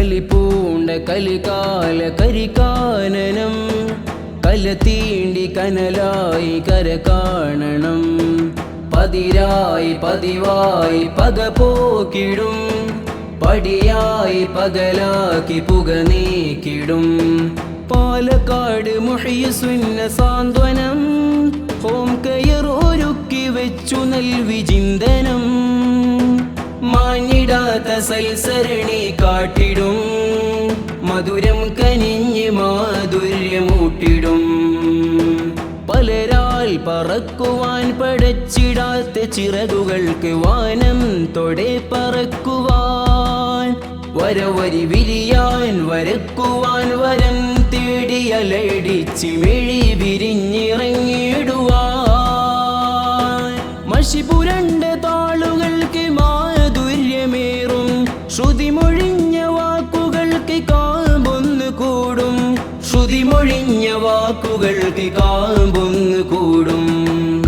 കലിപൂണ്ട കലികാല കരികാനനം കല തീണ്ടി കനലായി കര കാണണം പതിരായി പതിവായി പക പോക്കിടും പടിയായി പകലാക്കി പുക നീക്കിടും പാലക്കാട് മുഹയ്യസുന്ന സാന്ത്വനം ഹോം കയർ ഒരുക്കി വെച്ചു നൽവി ചിന്തനം മാഞ്ഞിടാത്ത സൽസരണി കാട്ടിടും മധുരം കനിഞ്ഞ് മാധുര്യമൂട്ടിടും പലരാൽ പറക്കുവാൻ പടച്ചിടാത്ത ചിറകുകൾക്ക് വാനം തൊടെ പറക്കുവാൻ വരവരി വിരിയാൻ വരക്കുവാൻ വരം തേടി അലടിച്ച് മിഴി വിരിഞ്ഞിറങ്ങിടുവാൻ മഷി പുരണ്ട താളുകൾക്ക് മാധുര്യമേറും ശ്രുതിമൊഴിഞ്ഞ വാക്കുകൾക്ക് കാമ്പൊന്നു കൂടും ശ്രുതിമൊഴിഞ്ഞ വാക്കുകൾക്ക് കാമ്പൊന്നു കൂടും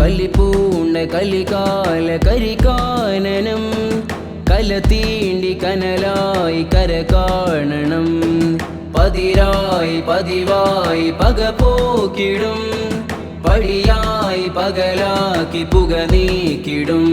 കലിപൂണ്ട കലികാല കരികാനനം കല തീണ്ടി കനലായി കര കാണണം പതിരായി പതിവായി പക പോക്കിടും പടിയായി പകലാക്കി പുക നീക്കിടും.